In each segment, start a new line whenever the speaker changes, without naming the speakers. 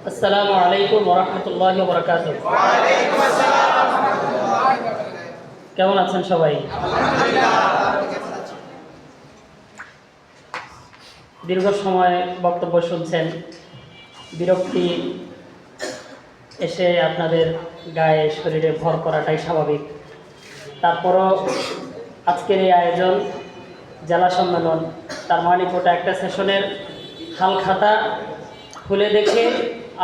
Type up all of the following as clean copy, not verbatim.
আসসালামু আলাইকুম ওয়া রাহমাতুল্লাহি ওয়া বারাকাতুহু। কেমন আছেন সবাই? দীর্ঘ সময় বক্তব্য শুনছেন, বিরক্তি এসে আপনাদের গায়ে শরীরে ভর করাটাই স্বাভাবিক। তারপরও আজকের এই আয়োজন জেলা সম্মেলন, তার মানে গোটা একটা সেশনের হাল খাতা খুলে দেখে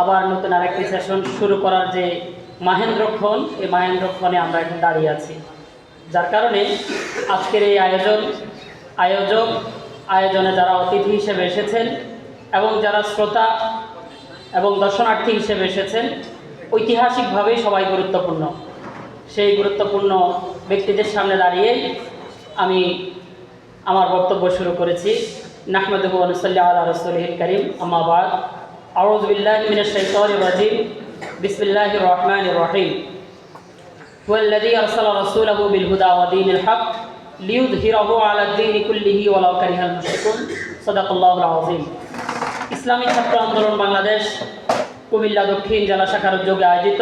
আবার নতুন আরেকটি সেশন শুরু করার যে মাহেন্দ্রক্ষণ, এই মাহেন্দ্রক্ষণে আমরা এখন দাঁড়িয়ে আছি। যার কারণে আজকের এই আয়োজনে যারা অতিথি হিসেবে এসেছেন এবং যারা শ্রোতা এবং দর্শনার্থী হিসেবে এসেছেন, ঐতিহাসিকভাবেই সবাই গুরুত্বপূর্ণ। সেই গুরুত্বপূর্ণ ব্যক্তিদের সামনে দাঁড়িয়েই আমি আমার বক্তব্য শুরু করেছি। নাহমাদুহু ওয়া নুসাল্লি আলা রাসূলিহিল কারীম, আম্মা বা'দ। আউযু বিল্লাহি মিনাশ শাইতানির রাজীম। বিসমিল্লাহির রহমানির রহিম। ওয়াল্লাযী আরসালা রাসূলাহু বিল হুদা ওয়া দীনিল হক লিইয়ুযহিরাহু আলাদ দীনি কুল্লিহি ওয়ালাউ কারিহাল মুশরিকুন। সাদাকাল্লাহুল আযীম। ইসলামী ছাত্র আন্দোলন বাংলাদেশ কুমিল্লা দক্ষিণ জেলা শাখার উদ্যোগে আয়োজিত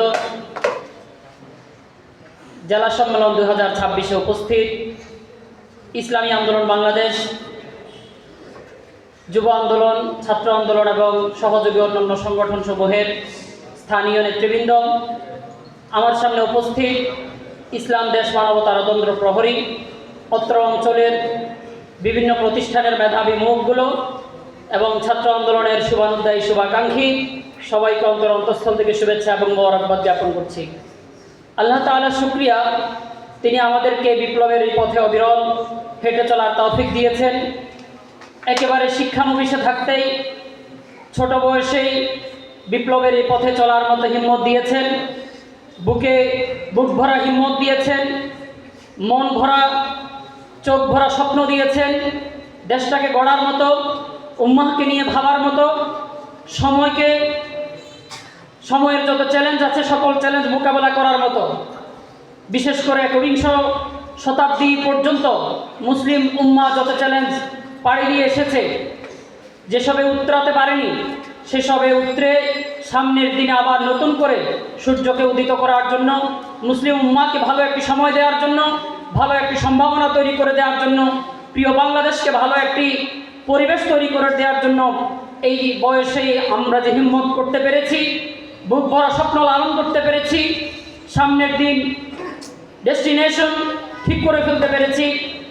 জেলা সম্মেলন 2026-এ উপস্থিত ইসলামী আন্দোলন বাংলাদেশ, যুব আন্দোলন, ছাত্র আন্দোলন এবং সহযোগী অন্যান্য সংগঠন সমূহের স্থানীয় নেতৃবৃন্দ, আমার সামনে উপস্থিত ইসলাম দেশ মানবতার অতন্ত্র প্রহরী, অত্র অঞ্চলের বিভিন্ন প্রতিষ্ঠানের মেধাবী মুখগুলো এবং ছাত্র আন্দোলনের শুভানুধ্যায়ী শুভাকাঙ্ক্ষী, সবাইকে অন্তঃস্থল থেকে শুভেচ্ছা এবং মোবারকবাদ জ্ঞাপন করছি। আল্লাহ তাআলার শুকরিয়া, তিনি আমাদেরকে বিপ্লবের এই পথে অবিরল হেঁটে চলার তৌফিক দিয়েছেন। একেবারে শিক্ষানবিশে থাকতেই ছোট বয়সেই বিপ্লবের এই পথে চলার মতো হিম্মত দিয়েছেন, বুক ভরা হিম্মত দিয়েছেন, মন ভরা চোখ ভরা স্বপ্ন দিয়েছেন, দেশটাকে গড়ার মতো, উম্মাহকে নিয়ে ভাবার মতো, সময়ের যত চ্যালেঞ্জ আছে সকল চ্যালেঞ্জ মোকাবেলা করার মতো। বিশেষ করে একবিংশ শতাব্দী পর্যন্ত মুসলিম উম্মাহ যত চ্যালেঞ্জ পাড়ি দিয়ে এসেছে, যেসবে উতরাতে পারেনি সেসবে উতরে সামনের দিনে আবার নতুন করে সূর্যকে উদিত করার জন্য, মুসলিম উম্মাহকে ভালো একটি সময় দেওয়ার জন্য, ভালো একটি সম্ভাবনা তৈরি করে দেওয়ার জন্য, প্রিয় বাংলাদেশকে ভালো একটি পরিবেশ তৈরি করে দেওয়ার জন্য এই বয়সে আমরা যে হিম্মত করতে পেরেছি, বুক ভরা স্বপ্ন লালন করতে পেরেছি, সামনের দিন ডেস্টিনেশন ঠিক করে ফেলতে পেরেছি,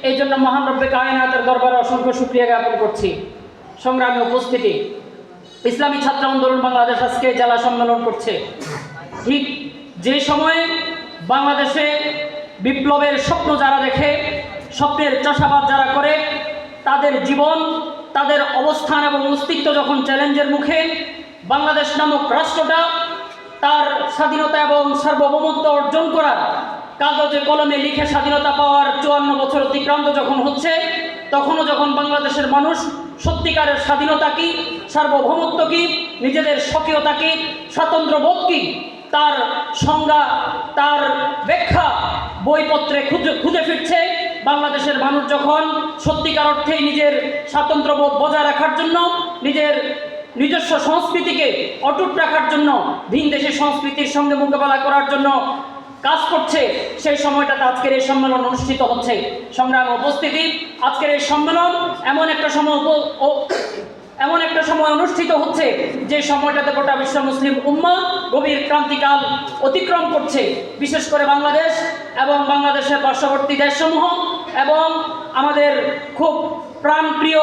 এই জন্য মহান রব্বে কায়নাতের দরবারে অসংখ্য শুকরিয়া জ্ঞাপন করছি। সংগ্রামী উপস্থিতি, ইসলামী ছাত্র আন্দোলন বাংলাদেশ আজকে জেলা সম্মেলন করছে ঠিক যে সময়ে বাংলাদেশে বিপ্লবের স্বপ্ন যারা দেখে, স্বপ্নের চাষাবাদ যারা করে, তাদের জীবন, তাদের অবস্থান এবং অস্তিত্ব যখন চ্যালেঞ্জের মুখে, বাংলাদেশ নামক রাষ্ট্রটা তার স্বাধীনতা এবং সার্বভৌমত্ব অর্জন করার, কাগজে কলমে লিখে স্বাধীনতা পাওয়ার 54 বছর অতিক্রান্ত যখন হচ্ছে, তখনও যখন বাংলাদেশের মানুষ সত্যিকারের স্বাধীনতা কি, সার্বভৌমত্ব কি, নিজেদের স্বকীয়তা কি, স্বাতন্ত্র্যবোধ কি, তার সংজ্ঞা, তার ব্যাখ্যা বইপত্রে খুঁজে ফিরছে, বাংলাদেশের মানুষ যখন সত্যিকার অর্থেই নিজের স্বাতন্ত্র্যবোধ বজায় রাখার জন্য, নিজস্ব সংস্কৃতিকে অটুট রাখার জন্য, ভিন দেশের সংস্কৃতির সঙ্গে মোকাবেলা করার জন্য কাজ করছে, সেই সময়টাতে আজকের এই সম্মেলন অনুষ্ঠিত হচ্ছে। সংগ্রাম উপস্থিতি, আজকের এই সম্মেলন এমন একটা সময় অনুষ্ঠিত হচ্ছে যে সময়টাতে গোটা বিশ্ব মুসলিম উম্মাহ গভীর ক্রান্তিকাল অতিক্রম করছে। বিশেষ করে বাংলাদেশ এবং বাংলাদেশের পার্শ্ববর্তী দেশসমূহ এবং আমাদের খুব প্রাণপ্রিয়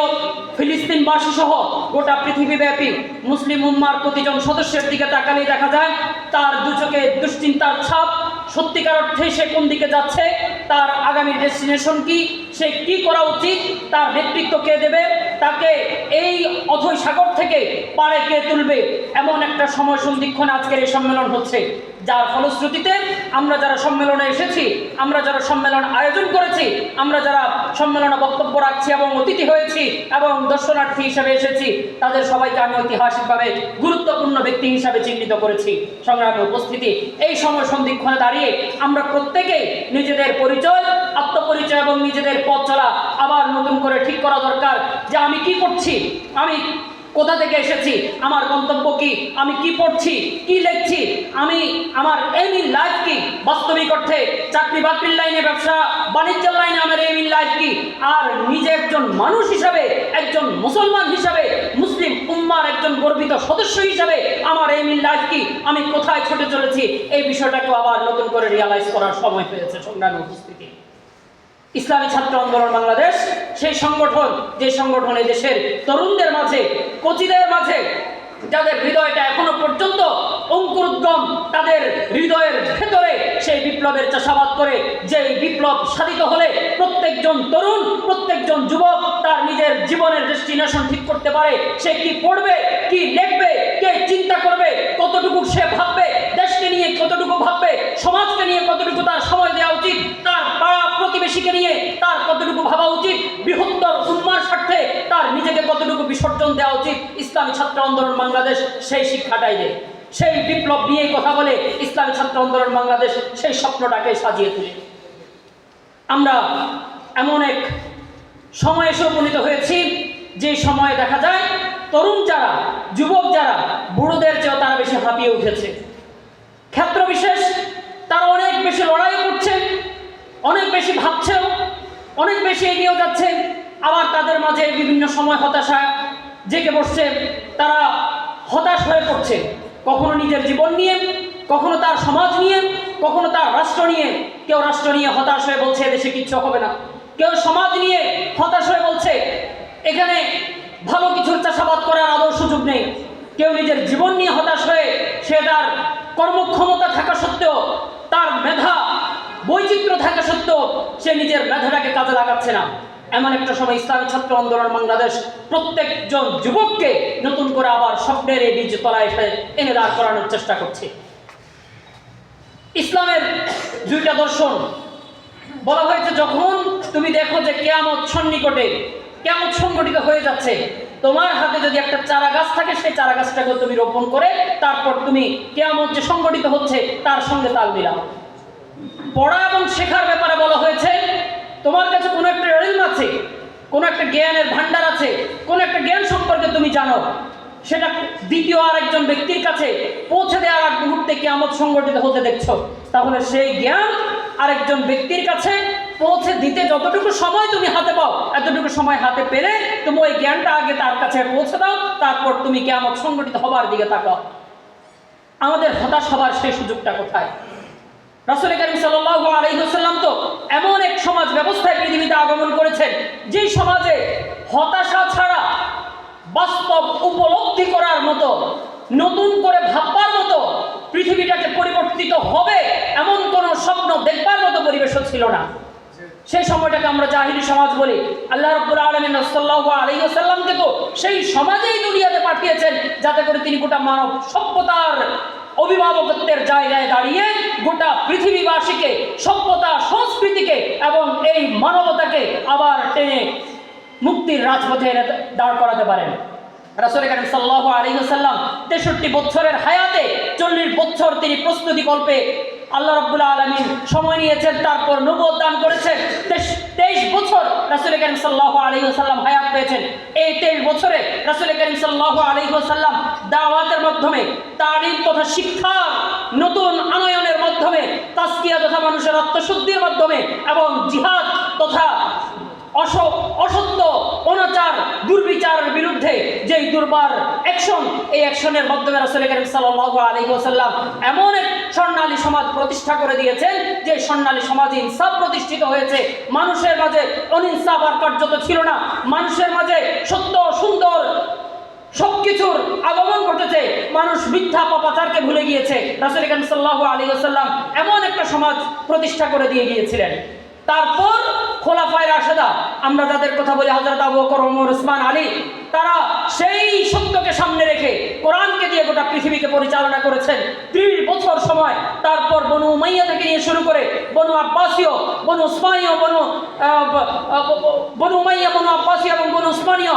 ফিলিস্তিনবাসী সহ গোটা পৃথিবীব্যাপী মুসলিম উম্মার প্রতিজন সদস্যের দিকে তাকালেই দেখা যায় তার দুচোখে দুশ্চিন্তার ছাপ। সত্যিকার অর্থে সে কোন দিকে যাচ্ছে, তার আগামী ডেস্টিনেশন কি, সে কি করা উচিত, তার নেতৃত্ব কে দেবে, তাকে এই অথৈ সাগর থেকে পাড়ে কে তুলবে, এমন একটা সময় সন্ধিক্ষণে আজকের এই সম্মেলন হচ্ছে। যার ফলশ্রুতিতে আমরা যারা সম্মেলনে এসেছি, আমরা যারা সম্মেলন আয়োজন করেছি, আমরা যারা সম্মেলনে বক্তব্য রাখছি এবং অতিথি হয়েছি এবং দর্শনার্থী হিসেবে এসেছি, তাদের সবাইকে আমি ঐতিহাসিকভাবে গুরুত্বপূর্ণ ব্যক্তি হিসাবে চিহ্নিত করেছি। সংগ্রামী উপস্থিতি, এই সময় সন্ধিক্ষণে দাঁড়িয়ে আমরা প্রত্যেকেই নিজেদের পরিচয়, আত্মপরিচয় এবং নিজেদের পথ চলা আবার নতুন করে ঠিক করা দরকার যে আমি কি করছি, আমি কোথা থেকে এসেছি, আমার গন্তব্য কি, আমি কি পড়ছি, কি লিখছি, আমি আমার এম ইন লাইফ কি, বাস্তবিক অর্থে চাকরি বাকরির লাইনে, ব্যবসা বাণিজ্যের লাইনে আমার এম ইন লাইফ কি, আর নিজে একজন মানুষ হিসাবে, একজন মুসলমান হিসাবে, মুসলিম উম্মার একজন গর্বিত সদস্য হিসাবে আমার এম ইন লাইফ কি, আমি কোথায় ছুটে চলেছি, এই বিষয়টাকেও আবার নতুন করে রিয়ালাইজ করার সময় হয়েছে। সংগ্রামী উপস্থিতি, ইসলামী ছাত্র আন্দোলন বাংলাদেশ সেই সংগঠন, যে সংগঠন এই দেশের তরুণদের মাঝে, কোচিদের মাঝে, যাদের হৃদয়টা এখনো পর্যন্ত অঙ্কুরোদ্গম, তাদের হৃদয়ের ভেতরে সেই বিপ্লবের চাষাবাদ করে, যে বিপ্লব সাধিত হলে প্রত্যেকজন তরুণ, প্রত্যেকজন যুবক তার নিজের জীবনের ডেস্টিনেশন ঠিক করতে পারে। সে কি পড়বে, কি লিখবে, কে চিন্তা করবে, কতটুকু সে ভাববে, দেশকে নিয়ে কতটুকু ভাববে, সমাজকে নিয়ে কতটুকু তার সময় দেওয়া উচিত, তার পাড়া প্রতিবেশীকে নিয়ে তার কতটুকু ভাবা উচিত, বৃহত্তর উম্মার স্বার্থে তার নিজেকে কতটুকু বিসর্জন দেওয়া উচিত, ইসলামী ছাত্র আন্দোলন বাংলাদেশ সেই শিক্ষাটাই দেয়। সেই বিপ্লব নিয়েই কথা বলে ইসলামী ছাত্র আন্দোলন বাংলাদেশ সেই স্বপ্নটাকে সাজিয়ে তোলে। আমরা এমন এক সময়ে এসে উপনীত হয়েছি, যে সময়ে দেখা যায় তরুণ যারা, যুবক যারা, বুড়োদের চেয়েও তারা বেশি হাঁপিয়ে উঠেছে। ক্ষেত্র বিশেষ তারা অনেক বেশি লড়াই করছে, অনেক বেশি ভাবছেও, অনেক বেশি এগিয়েও যাচ্ছে। আবার তাদের মাঝে বিভিন্ন সময় হতাশা জেগে বসছে, তারা হতাশ হয়ে পড়ছে, কখনো নিজের জীবন নিয়ে, কখনো তার সমাজ নিয়ে, কখনো তার রাষ্ট্র নিয়ে। কেউ রাষ্ট্র নিয়ে হতাশ হয়ে বলছে দেশে কিচ্ছু হবে না, কেউ সমাজ নিয়ে হতাশ হয়ে বলছে এখানে ভালো কিছুর চাষাবাদ করার আদৌ সুযোগ নেই। কেউ নিজের জীবন নিয়ে হতাশ হয়ে সে তার কর্মক্ষমতা থাকা সত্ত্বেও, তার মেধা বৈচিত্র্য থাকা সত্ত্বেও সে নিজের মেধাটাকে কাজে লাগাচ্ছে না। এমন একটা সময় ইসলামী ছাত্র আন্দোলন বাংলাদেশ প্রত্যেকজন যুবককে নতুন করে আবার স্বপ্নের এই বীজ তলায় এনে দাঁড় করানোর চেষ্টা করছে। ইসলামের দুইটা দর্শন বলা হয়েছে, যখন তুমি দেখো যে কিয়ামত সন্নিকটে, কিয়ামত সংগঠিত হয়ে যাচ্ছে, তোমার হাতে যদি একটা চারা গাছ থাকে, সেই চারা গাছটাকে তুমি রোপণ করে তারপর তুমি কিয়ামত যে সংগঠিত হচ্ছে তার সঙ্গে তাল মিলাও। পড়া এবং শেখার ব্যাপারে বলা হয়েছে, তোমার কাছে কোনো একটা ইলম আছে, কোনো একটা জ্ঞানের ভান্ডার আছে, কোনো একটা জ্ঞান সম্পর্কে তুমি জানো, সেটা দ্বিতীয় আরেকজন ব্যক্তির কাছে পৌঁছে দেওয়ার আগ মুহূর্তে কিয়ামত সংগঠিত হতে দেখছো, তাহলে সেই জ্ঞান আরেকজন ব্যক্তির কাছে পৌঁছে দিতে যতটুকু সময় তুমি হাতে পাও, এতটুকু সময় হাতে পেলে তুমি ওই জ্ঞানটা আগে তার কাছে পৌঁছে দাও, তারপর তুমি কিয়ামত সংগঠিত হবার দিকে তাকাও। আমাদের হতাশ হবার সেই সুযোগটা কোথায়? রাসূল করিম সাল্লাল্লাহু আলাইহি ওয়াসাল্লাম তো এমন এক সমাজ ব্যবস্থায় পৃথিবীতে আগমন করেছেন, যে সমাজে হতাশা ছাড়া বাস্তব উপলব্ধি করার মতো, নতুন করে ভাববার মতো, পৃথিবীটাকে পরিবর্তিত হবে এমন কোন স্বপ্ন দেখবার মতো পরিবেশও ছিল না। সেই সময়টাকে আমরা জাহিলি সমাজ বলি। আল্লাহ রাব্বুল আলামিন সাল্লাল্লাহু আলাইহি ওয়াসাল্লামকে তো সেই সমাজেই দুনিয়াতে পাঠিয়েছেন, যাতে করে তিনি গোটা মানব সভ্যতার অভিভাবকত্বের জায়গায় দাঁড়িয়ে গোটা পৃথিবীবাসীকে, সভ্যতা, সংস্কৃতিকে এবং এই মানবতাকে আবার টেনে মুক্তির রাজপথে এনে দাঁড় করাতে পারেন। রাসূল করিম সাল্লাল্লাহু আলাইহি ওয়াসাল্লাম 63 বছরের হায়াতে 40 বছর তিনি প্রস্তুতি কল্পে আল্লাহ রাব্বুল আলামিন সময় নিয়েছেন, তারপর নবুয়ত দান করেছেন। 23 বছর রাসূল করিম সাল্লাল্লাহু আলাইহি ওয়াসাল্লাম হায়াত পেয়েছেন। এই 23 বছরে রাসূল করিম সাল্লাল্লাহু আলাইহি ওয়াসাল্লাম দাওয়াতের মাধ্যমে, তালিম তথা শিক্ষার নতুন আনয়নের মাধ্যমে, তাজকিয়া তথা মানুষের আত্মশুদ্ধির মাধ্যমে এবং জিহাদ তথা অসত্য, অনাচার, দুর্বিচারের বিরুদ্ধে যেই দুর্বার অ্যাকশন, এই অ্যাকশনের মাধ্যমে রাসূল করিম সাল্লাল্লাহু আলাইহি ওয়াসাল্লাম এমন এক স্বর্ণালী সমাজ প্রতিষ্ঠা করে দিয়েছেন, যে স্বর্ণালী সমাজে ইনসাফ প্রতিষ্ঠিত হয়েছে। মানুষের মাঝে অনিনসাফ আর কার্যত ছিল না, মানুষের মাঝে সত্য, সুন্দর সবকিছুর আগমন ঘটেছে। মানুষ মিথ্যা পাপাচারকে ভুলে গিয়েছে। রাসূল করিম সাল্লাল্লাহু আলাইহি ওয়াসাল্লাম এমন একটা সমাজ প্রতিষ্ঠা করে দিয়ে গিয়েছিলেন। তারপর খোলাফায়ে রাশেদা, আমরা যাদের কথা বলি হযরত আবু বকর, ওমর, ওসমান, আলী, তারা সেই সত্যকে সামনে রেখে কোরআনকে দিয়ে গোটা পৃথিবীকে পরিচালনা করেছেন 30 বছর সময়। তারপর বনু উমাইয়া থেকে নিয়ে শুরু করে বনু আব্বাসীয়, বনু উসমানীয়, বনু উমাইয়া, বনু আব্বাসীয় এবং বনু উসমানীয়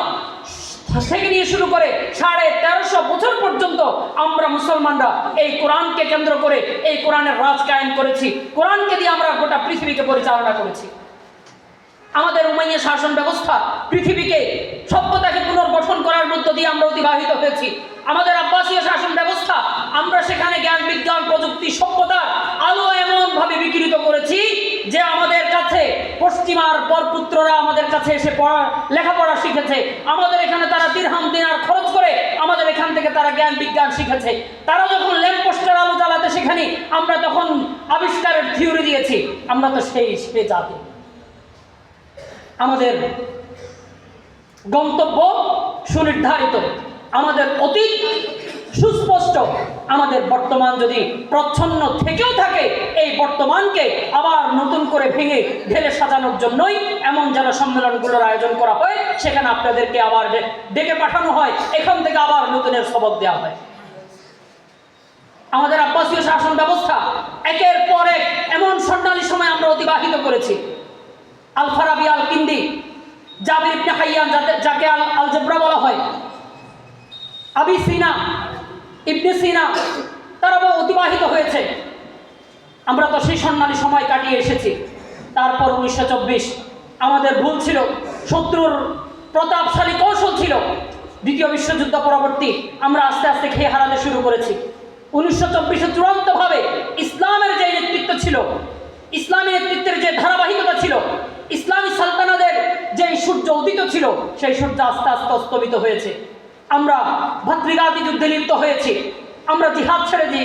থেকে নিয়ে শুরু করে 1350 বছর পর্যন্ত আমরা মুসলমানরা এই কোরআনকে কেন্দ্র করে এই কোরআনের রাজ কায়েম করেছি। কোরআনকে দিয়ে আমরা গোটা পৃথিবীকে পরিচালনা করেছি। আমাদের উমাইয়া শাসন ব্যবস্থা পৃথিবীকে সভ্যতাকে পুনর্গঠন করার মধ্য দিয়ে আমরা অতিবাহিত হয়েছি। আমাদের আব্বাসীয় শাসন ব্যবস্থা আমরা সেখানে জ্ঞান বিজ্ঞান প্রযুক্তি সভ্যতার আলো এমনভাবে বিকৃত করেছি যে আমাদের কাছে পশ্চিমার বরপুত্ররা আমাদের কাছে এসে লেখাপড়া শিখেছে। আমাদের এখানে তারা দিরহাম দিনার খরচ করে আমাদের এখান থেকে তারা জ্ঞান বিজ্ঞান শিখেছে। তারা যখন ল্যাম্পপোস্টের আলো জ্বালাতে শেখেনি, আমরা তখন আবিষ্কারের থিওরি দিয়েছি। আমরা তো সেই জাতি। আমাদের গন্তব্য সুনির্ধারিত, আমাদের অতীত সুস্পষ্ট, আমাদের বর্তমান যদি প্রচ্ছন্ন থেকেও থাকে, এই বর্তমানকে আবার নতুন করে ভেঙে ঢেলে সাজানোর জন্যই এমন যেন সম্মেলনগুলোর আয়োজন করা হয়, সেখানে আপনাদেরকে আবার ডেকে পাঠানো হয়, এখান থেকে আবার নতুনের সবক দেওয়া হয়। আমাদের আব্বাসীয় শাসন ব্যবস্থা একের পর এক এমন স্বর্ণালী সময় আমরা অতিবাহিত করেছি। আল ফারাবি আল কিন্দি, জাবির ইবনে হাইয়ান যাকে আল জবরা বলা হয়, আবি সিনা, ইবনে সিনা, তারা অতিবাহিত হয়েছে। আমরা তো সেই স্বর্ণালী সময় কাটিয়ে এসেছি। তারপর 1924 আমাদের ভুল ছিল, শত্রুর প্রতাপশালী কৌশল ছিল। দ্বিতীয় বিশ্বযুদ্ধ পরবর্তী আমরা আস্তে আস্তে খেয়ে হারাতে শুরু করেছি। 1924 চূড়ান্তভাবে ইসলামের যে নেতৃত্ব ছিল, ইসলামী নেতৃত্বের যে ধারাবাহিকতা ছিল, ইসলামী সালতানাতের যে সূর্য উদিত ছিল, সেই সূর্য আস্তে আস্তে অস্তমিত হয়েছে। আমরা ভাতৃঘাতী যুদ্ধে লিপ্ত হয়েছি, আমরা জিহাদ ছেড়েছি,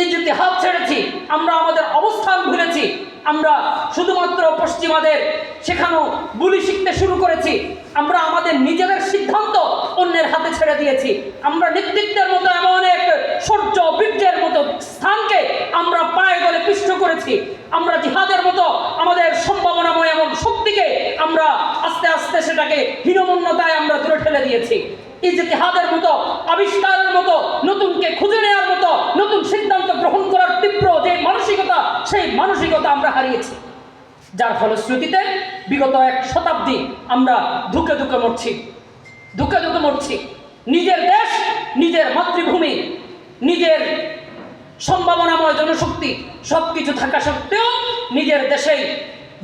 ইজতিহাদ ছেড়েছি, আমরা আমাদের অবস্থান ভুলেছি, আমরা শুধুমাত্র পশ্চিমাদের শেখানো বুলি শিখতে শুরু করেছি। আমরা আমাদের নিজেদের সিদ্ধান্ত অন্যের হাতে ছেড়ে দিয়েছি। আমরা নেতৃত্বের মতো এমন এক শৌর্য বীর্যের মতো স্থানকে আমরা পায়ে গলে পিষ্ট করেছি। আমরা জিহাদের মতো আমাদের সম্ভাবনাময় এমন শক্তিকে আমরা আস্তে আস্তে সেটাকে হীনমন্যতায় আমরা দূরে ঠেলে দিয়েছি। ইজতিহাদের মতো, আবিষ্কারের মতো, নতুনকে খুঁজে নেওয়ার মতো, নতুন সিদ্ধান্ত গ্রহণ করার তীব্র যে মানসিকতা, সেই মানসিকতা আমরা হারিয়েছি। যার ফলশ্রুতিতে বিগত এক শতাব্দী আমরা ধুকে ধুকে মরছি। নিজের দেশ, নিজের মাতৃভূমি, নিজের সম্ভাবনাময় জনশক্তি সবকিছু থাকা সত্ত্বেও নিজের দেশেই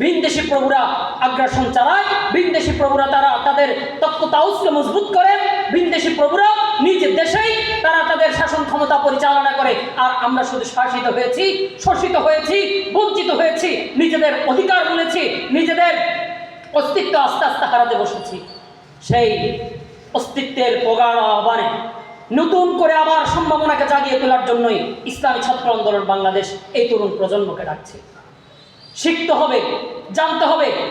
ভিনদেশি প্রভুরা আগ্রাসন চালায়। ভিনদেশি প্রভুরা তারা তাদের তত্ত্বতাউসকে মজবুত করে। ভিনদেশি প্রভুরা নিজ দেশেই তারা তাদের শাসন ক্ষমতা পরিচালনা করে। আর আমরা শুধু শাসিত হয়েছি, শোষিত হয়েছি, বঞ্চিত হয়েছি, নিজেদের অধিকার বলেছি, নিজেদের অস্তিত্ব আস্তে আস্তে হারাতে বসেছি। সেই অস্তিত্বের প্রগাঢ় আহ্বানে নতুন করে আবার সম্ভাবনাকে জাগিয়ে তোলার জন্যই ইসলামী ছাত্র আন্দোলন বাংলাদেশ এই তরুণ প্রজন্মকে ডাকছে। শিখতে হবে, জানতে হবে।